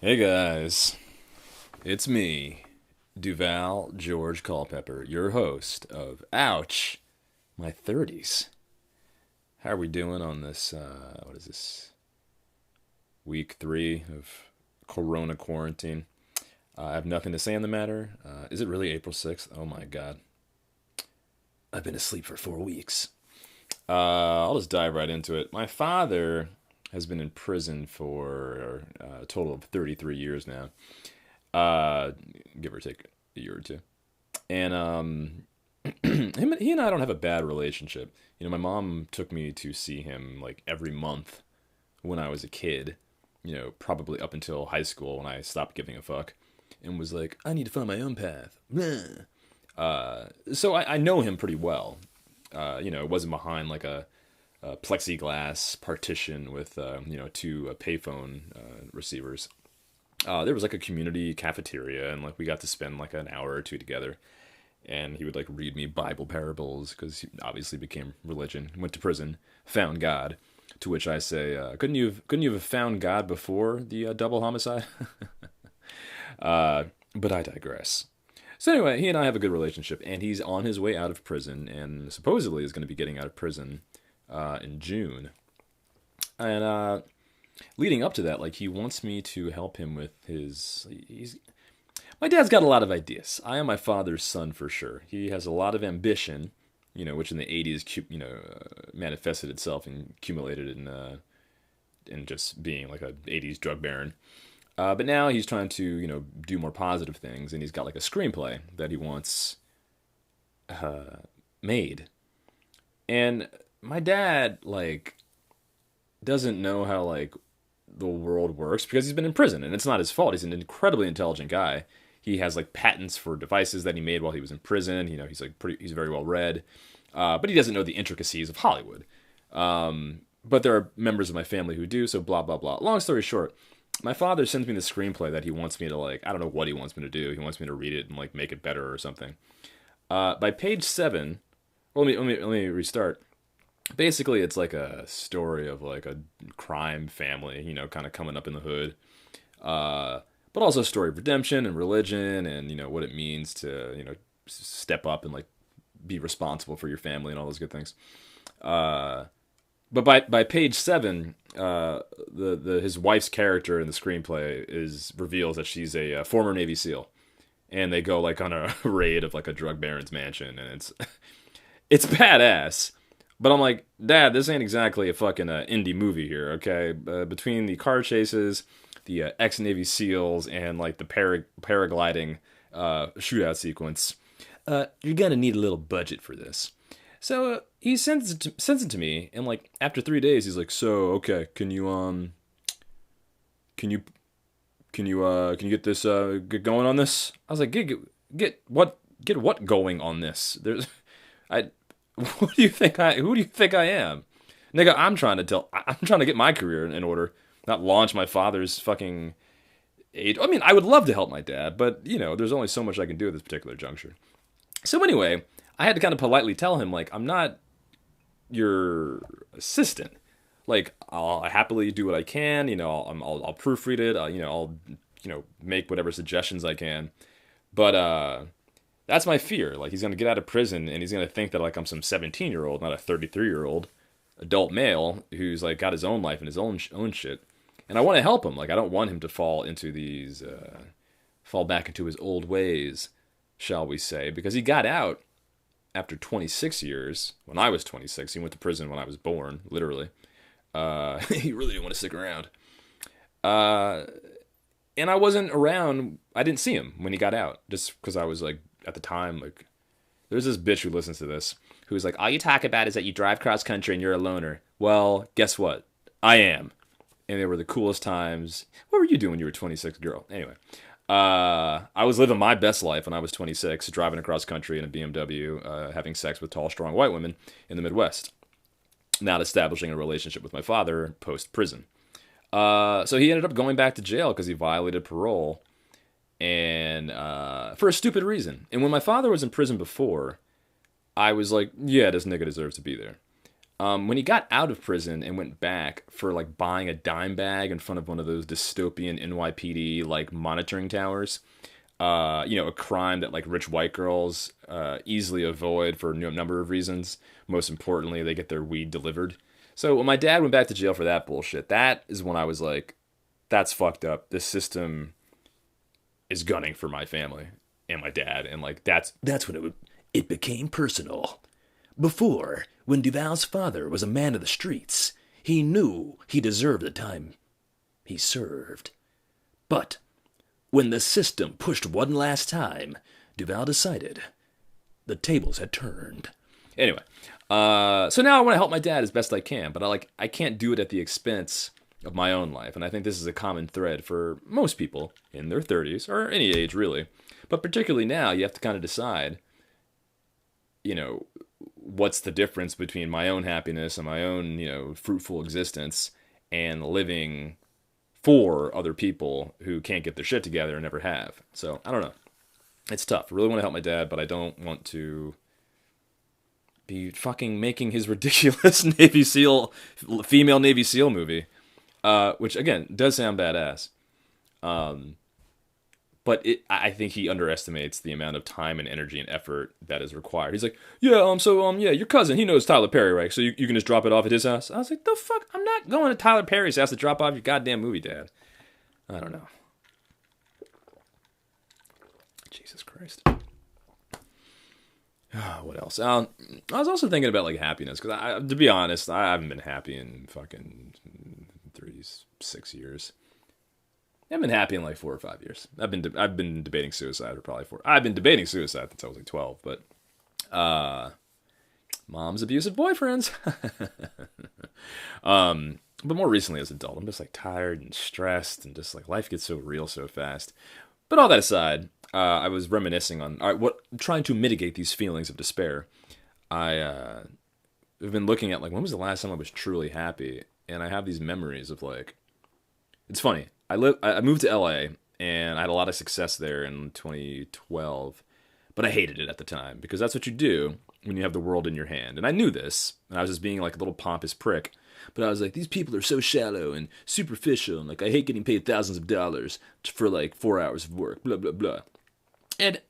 Hey guys, it's me, Duval George Culpepper, your host of Ouch, My 30s. How are we doing on this, what is this, week 3 of Corona quarantine? I have nothing to say on the matter. Is it really April 6th? Oh my god. I've been asleep for 4 weeks. I'll just dive right into it. My father has been in prison for a total of 33 years now, uh, give or take a year or two. And he and I don't have a bad relationship. You know, my mom took me to see him like every month when I was a kid. You know, probably up until high school when I stopped giving a fuck, and was like, I need to find my own path. So I know him pretty well. You know, it wasn't behind like a plexiglass partition with two payphone receivers. There was like a community cafeteria, and like we got to spend like an hour or two together. And he would like read me Bible parables because he obviously became religion. Went to prison, found God. To which I say, couldn't you have found God before the double homicide? But I digress. So anyway, he and I have a good relationship, and he's on his way out of prison, and supposedly is going to be getting out of prison in June. And leading up to that, like he wants me to help him with his. My dad's got a lot of ideas. I am my father's son for sure. He has a lot of ambition, you know, which in the '80s, manifested itself and accumulated in just being like a '80s drug baron. But now he's trying to, you know, do more positive things, and he's got like a screenplay that he wants made. And my dad like doesn't know how like the world works because he's been in prison, and it's not his fault. He's an incredibly intelligent guy. He has like patents for devices that he made while he was in prison. You know, he's very well read, but he doesn't know the intricacies of Hollywood. But there are members of my family who do. So blah blah blah. Long story short, my father sends me the screenplay that he wants me to like. I don't know what he wants me to do. He wants me to read it and like make it better or something. By page 7, well, let me restart. Basically, it's like a story of like a crime family, you know, kind of coming up in the hood. Uh, but also a story of redemption and religion, and you know what it means to, you know, step up and like be responsible for your family and all those good things. Uh, but by page 7, the his wife's character in the screenplay is reveals that she's a former Navy SEAL, and they go like on a raid of like a drug baron's mansion, and it's badass. But I'm like, Dad, this ain't exactly a fucking indie movie here, okay? Between the car chases, the ex Navy SEALs, and like the paragliding shootout sequence, you're gonna need a little budget for this. So he sends it to me, and like after 3 days, he's like, "So okay, can you can you get this get going on this?" I was like, Get what going on this? There's I what do you think I who do you think I am? Nigga, I'm trying to get my career in order, not launch my father's fucking age. I mean, I would love to help my dad, but you know, there's only so much I can do at this particular juncture. So anyway, I had to kind of politely tell him like I'm not your assistant. Like I'll happily do what I can. You know, I'll proofread it. I'll make whatever suggestions I can. But that's my fear. Like he's gonna get out of prison and he's gonna think that like I'm some 17-year-old, not a 33-year-old adult male who's like got his own life and his own shit. And I want to help him. Like I don't want him to fall back into his old ways, shall we say? Because he got out after 26 years. When I was 26, he went to prison when I was born, literally. He really didn't want to stick around. Uh, and I wasn't around. I didn't see him when he got out, just because I was like at the time like there's this bitch who listens to this who's like, all you talk about is that you drive cross country and you're a loner. Well, guess what? I am. And they were the coolest times. What were you doing when you were 26, girl? Anyway, I was living my best life when I was 26, driving across country in a BMW, having sex with tall, strong white women in the Midwest, not establishing a relationship with my father post prison. So he ended up going back to jail because he violated parole and for a stupid reason. And when my father was in prison before, I was like, yeah, this nigga deserves to be there. When he got out of prison and went back for like buying a dime bag in front of one of those dystopian NYPD like monitoring towers, a crime that like rich white girls easily avoid for a number of reasons. Most importantly, they get their weed delivered. So when my dad went back to jail for that bullshit, that is when I was like, that's fucked up. This system is gunning for my family and my dad, and like that's when it became personal. Before, when Duval's father was a man of the streets, he knew he deserved the time he served. But when the system pushed one last time, Duval decided the tables had turned. Anyway, so now I want to help my dad as best I can, but I can't do it at the expense of my own life, and I think this is a common thread for most people in their 30s or any age really, but particularly now you have to kind of decide, what's the difference between my own happiness and my own fruitful existence and living for other people who can't get their shit together and never have. So I don't know. It's tough. I really want to help my dad, but I don't want to be fucking making his ridiculous female Navy SEAL movie, which again does sound badass. But I think he underestimates the amount of time and energy and effort that is required. He's like, yeah, your cousin, he knows Tyler Perry, right? So you can just drop it off at his house. I was like, the fuck? I'm not going to Tyler Perry's house to drop off your goddamn movie, Dad. I don't know. Jesus Christ. What else? I was also thinking about like happiness, because to be honest, I haven't been happy in fucking 36 years. I've been happy in like 4 or 5 years. I've been debating suicide for probably 4. I've been debating suicide since I was like 12, but mom's abusive boyfriends. But more recently as an adult, I'm just like tired and stressed, and just like life gets so real so fast. But all that aside, I was reminiscing on trying to mitigate these feelings of despair. I've been looking at like when was the last time I was truly happy, and I have these memories of like, it's funny. I moved to LA and I had a lot of success there in 2012, but I hated it at the time because that's what you do when you have the world in your hand. And I knew this, and I was just being like a little pompous prick. But I was like, these people are so shallow and superficial, and like I hate getting paid thousands of dollars for like 4 hours of work, blah blah blah. And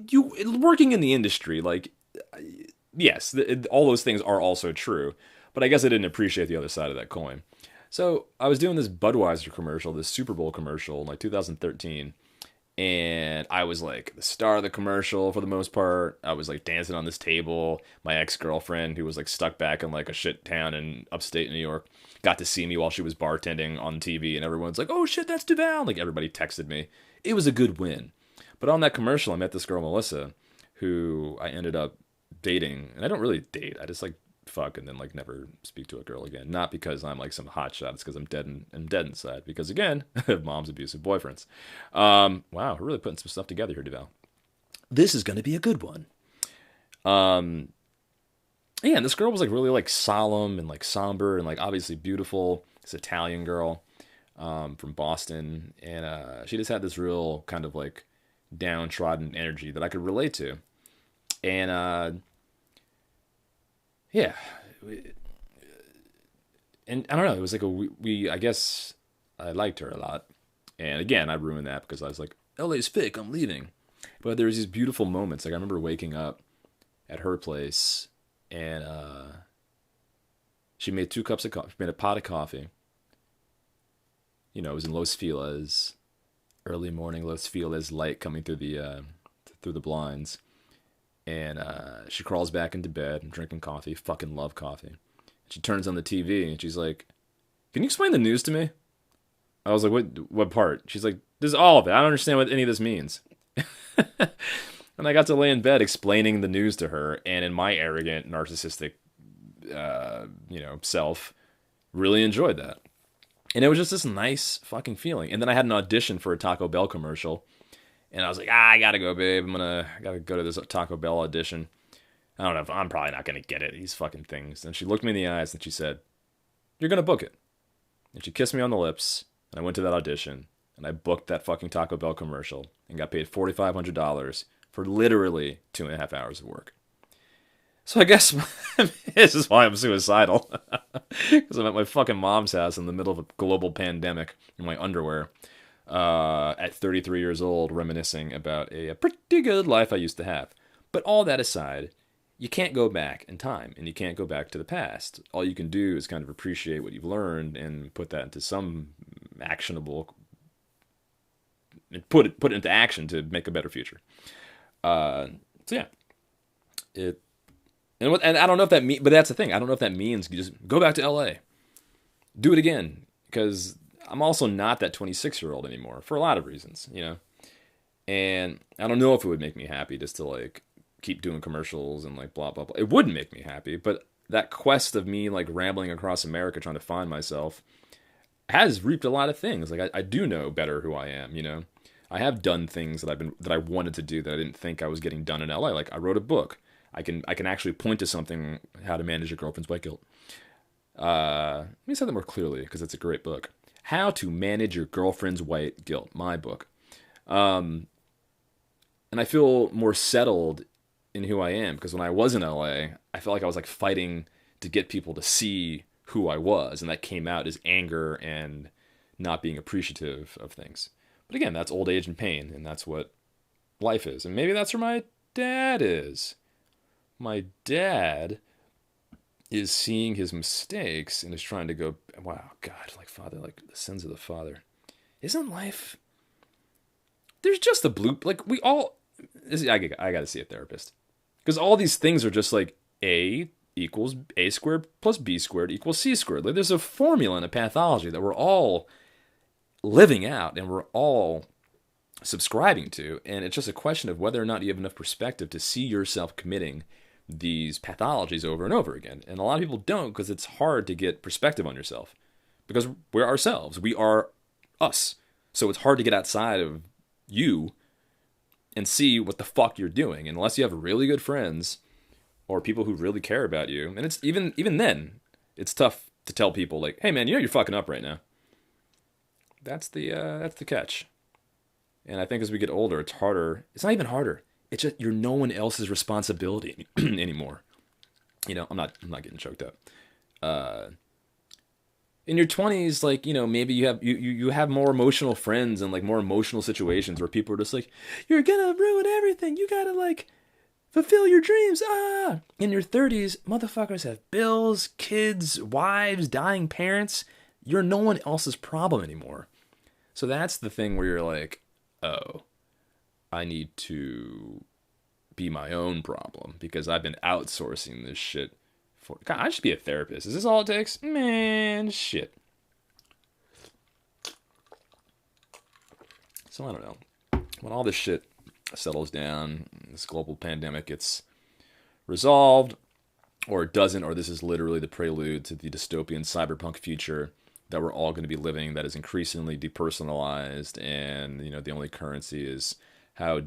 you working in the industry, like, yes, all those things are also true, but I guess I didn't appreciate the other side of that coin. So I was doing this Budweiser commercial, this Super Bowl commercial in like 2013, and I was like the star of the commercial for the most part. I was like dancing on this table. My ex-girlfriend, who was like stuck back in like a shit town in upstate New York, got to see me while she was bartending on TV, and everyone's like, "Oh shit, that's Duval!" Like everybody texted me. It was a good win. But on that commercial, I met this girl Melissa, who I ended up dating, and I don't really date. I just like fuck and then like never speak to a girl again. Not because I'm like some hotshot. It's because I'm dead inside. Because again, mom's abusive boyfriends. Wow, we're really putting some stuff together here, Duval. This is going to be a good one. Yeah, and this girl was like really like solemn and like somber and like obviously beautiful. This Italian girl from Boston, and she just had this real kind of like downtrodden energy that I could relate to. And yeah, and I don't know, it was like I guess I liked her a lot. And again, I ruined that because I was like, LA's fake, I'm leaving. But there was these beautiful moments. Like I remember waking up at her place, and she made 2 cups of coffee. She made a pot of coffee. You know, it was in Los Feliz, early morning Los Feliz light coming through the blinds. And she crawls back into bed. I'm drinking coffee. Fucking love coffee. She turns on the TV and she's like, "Can you explain the news to me?" I was like, What part?" She's like, "This is all of it. I don't understand what any of this means." And I got to lay in bed explaining the news to her, and in my arrogant, narcissistic, self, really enjoyed that. And it was just this nice fucking feeling. And then I had an audition for a Taco Bell commercial. And I was like, I gotta go, babe. I gotta go to this Taco Bell audition. I don't know if I'm probably not gonna get it, these fucking things. And she looked me in the eyes and she said, "You're gonna book it." And she kissed me on the lips. And I went to that audition. And I booked that fucking Taco Bell commercial. And got paid $4,500 for literally 2.5 hours of work. So I guess this is why I'm suicidal. Because I'm at my fucking mom's house in the middle of a global pandemic in my underwear at 33 years old, reminiscing about a pretty good life I used to have. But all that aside, you can't go back in time and you can't go back to the past. All you can do is kind of appreciate what you've learned and put that into some actionable, and put it into action to make a better future. So yeah, it and I don't know if that means, but that's the thing. I don't know if that means you just go back to LA, do it again, because I'm also not that 26-year-old anymore for a lot of reasons, you know. And I don't know if it would make me happy just to like keep doing commercials and like blah blah blah. It wouldn't make me happy, but that quest of me like rambling across America trying to find myself has reaped a lot of things. Like I do know better who I am, you know. I have done things that I wanted to do that I didn't think I was getting done in LA. Like I wrote a book. I can actually point to something, how to manage your girlfriend's white guilt. Let me say that more clearly because it's a great book. How to Manage Your Girlfriend's White Guilt, my book. And I feel more settled in who I am because when I was in LA, I felt like I was like fighting to get people to see who I was, and that came out as anger and not being appreciative of things. But again, that's old age and pain, and that's what life is. And maybe that's where my dad is. My dad is seeing his mistakes and is trying to go, wow, God, like father, like the sins of the father. Isn't life? There's just a blue, like we all, I got to see a therapist. Because all these things are just like A equals A squared plus B squared equals C squared. Like there's a formula in a pathology that we're all living out and we're all subscribing to. And it's just a question of whether or not you have enough perspective to see yourself committing these pathologies over and over again. And a lot of people don't because it's hard to get perspective on yourself because we're ourselves. We are us. So it's hard to get outside of you and see what the fuck you're doing. And unless you have really good friends or people who really care about you, and it's even then, it's tough to tell people like, hey man, you know you're fucking up right now. That's the catch. And I think as we get older, it's harder. It's not even harder. It's just you're no one else's responsibility anymore. You know, I'm not getting choked up. In your 20s, like, you know, maybe you have more emotional friends and like more emotional situations where people are just like, you're gonna ruin everything. You gotta like fulfill your dreams. Ah. In your 30s, motherfuckers have bills, kids, wives, dying parents. You're no one else's problem anymore. So that's the thing where you're like, oh, I need to be my own problem because I've been outsourcing this shit for. God, I should be a therapist. Is this all it takes? Man, shit. So I don't know. When all this shit settles down, this global pandemic gets resolved, or it doesn't, or this is literally the prelude to the dystopian cyberpunk future that we're all going to be living that is increasingly depersonalized, and you know the only currency is how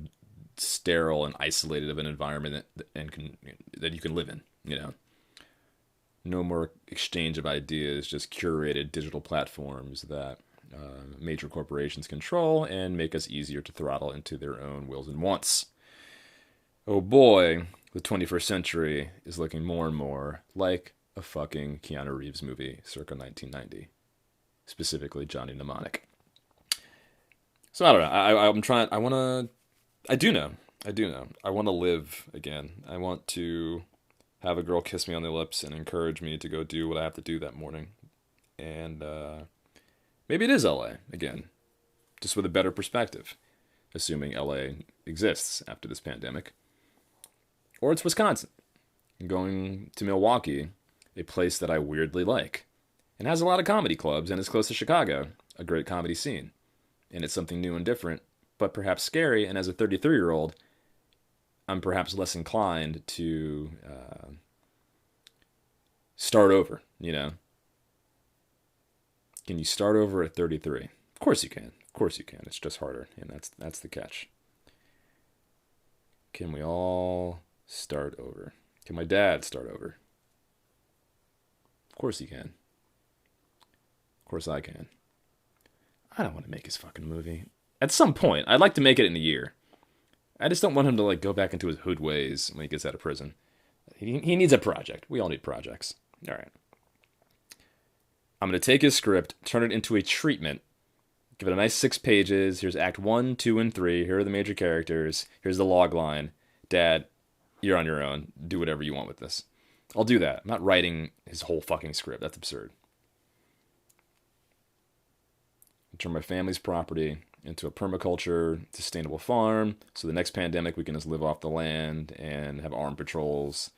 sterile and isolated of an environment that you can live in. You know, no more exchange of ideas, just curated digital platforms that major corporations control and make us easier to throttle into their own wills and wants. Oh boy, the 21st century is looking more and more like a fucking Keanu Reeves movie circa 1990. Specifically Johnny Mnemonic. So I don't know. I do know. I want to live again. I want to have a girl kiss me on the lips and encourage me to go do what I have to do that morning. And maybe it is LA again, just with a better perspective, assuming LA exists after this pandemic. Or it's Wisconsin. I'm going to Milwaukee, a place that I weirdly like. And has a lot of comedy clubs and is close to Chicago, a great comedy scene. And it's something new and different, but perhaps scary. And as a 33-year-old, I'm perhaps less inclined to start over, you know. Can you start over at 33? Of course you can. Of course you can. It's just harder, and that's the catch. Can we all start over? Can my dad start over? Of course he can. Of course I can. I don't want to make his fucking movie. At some point, I'd like to make it in a year. I just don't want him to like go back into his hood ways when he gets out of prison. He needs a project. We all need projects. All right. I'm going to take his script, turn it into a treatment, give it a nice 6 pages. Here's act one, two, and three. Here are the major characters. Here's the log line. Dad, you're on your own. Do whatever you want with this. I'll do that. I'm not writing his whole fucking script. That's absurd. Turn my family's property into a permaculture sustainable farm. So the next pandemic, we can just live off the land and have armed patrols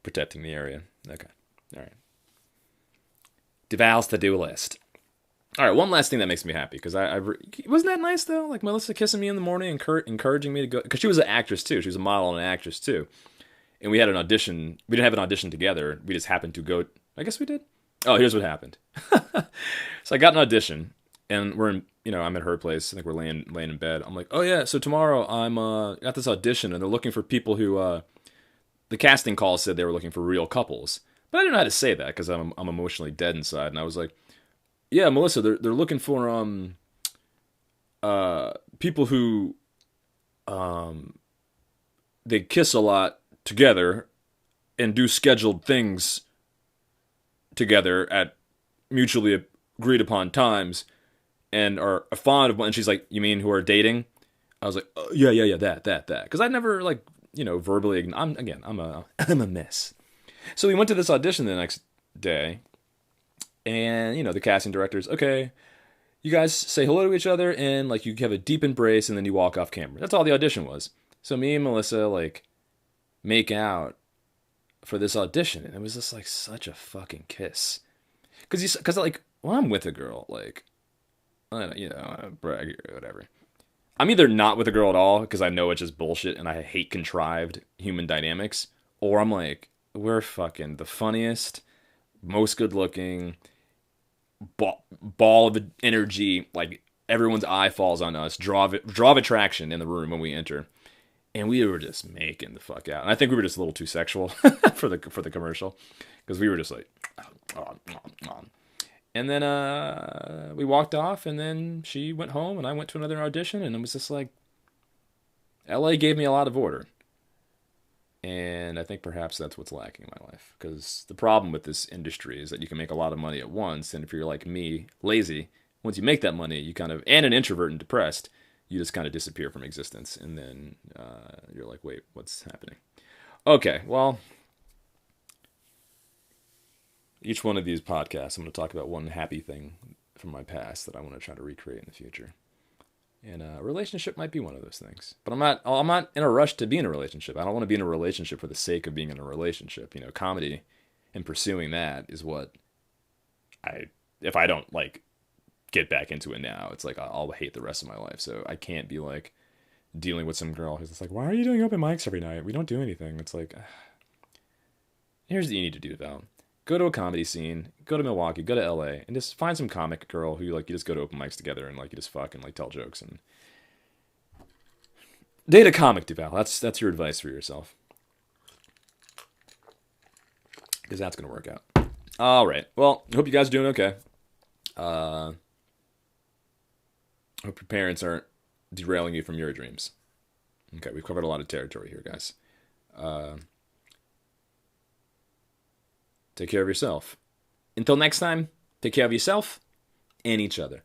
protecting the area. Okay. All right. Duval's to-do list. All right, one last thing that makes me happy, because wasn't that nice, though? Like, Melissa kissing me in the morning, encouraging me to go, because she was an actress, too. She was a model and an actress, too. And we had an audition. We didn't have an audition together. We just happened to go, I guess we did. Oh, here's what happened. So I got an audition, and I'm at her place. I think we're laying in bed. I'm like, oh, yeah, so tomorrow I'm got this audition, and they're looking for people who, the casting call said they were looking for real couples. But I didn't know how to say that, because I'm emotionally dead inside, and I was like, yeah, Melissa, they're looking for people who they kiss a lot together and do scheduled things together at mutually agreed upon times and are fond of one. And she's like, you mean who are dating? I was like, oh, yeah, that. Because I never verbally. I'm a mess. So we went to this audition the next day. And, the casting director's, okay, you guys say hello to each other, and, you have a deep embrace, and then you walk off camera. That's all the audition was. So me and Melissa, make out for this audition, and it was just, such a fucking kiss. Because when I'm with a girl, I don't, brag or whatever. I'm either not with a girl at all, because I know it's just bullshit, and I hate contrived human dynamics, or I'm like, we're fucking the funniest, most good-looking, ball of energy, everyone's eye falls on us, draw of attraction in the room when we enter, and we were just making the fuck out. And I think we were just a little too sexual for the commercial, because we were just like, and then we walked off, and then she went home, and I went to another audition, and it was just LA gave me a lot of order. And I think perhaps that's what's lacking in my life. Because the problem with this industry is that you can make a lot of money at once. And if you're like me, lazy, once you make that money, you and an introvert and depressed, you just kind of disappear from existence. And then you're like, wait, what's happening? Okay, well, each one of these podcasts, I'm going to talk about one happy thing from my past that I want to try to recreate in the future. And a relationship might be one of those things. But I'm not in a rush to be in a relationship. I don't want to be in a relationship for the sake of being in a relationship. Comedy and pursuing that is what if I don't get back into it now, it's I'll hate the rest of my life. So I can't be dealing with some girl who's just why are you doing open mics every night? We don't do anything. It's here's what you need to do, Val. Go to a comedy scene, go to Milwaukee, go to LA, and just find some comic girl who you just go to open mics together and you just fuck and tell jokes and date a comic, Duval. That's your advice for yourself, because that's gonna work out. All right. Well, I hope you guys are doing okay. Hope your parents aren't derailing you from your dreams. Okay, we've covered a lot of territory here, guys. Take care of yourself. Until next time, take care of yourself and each other.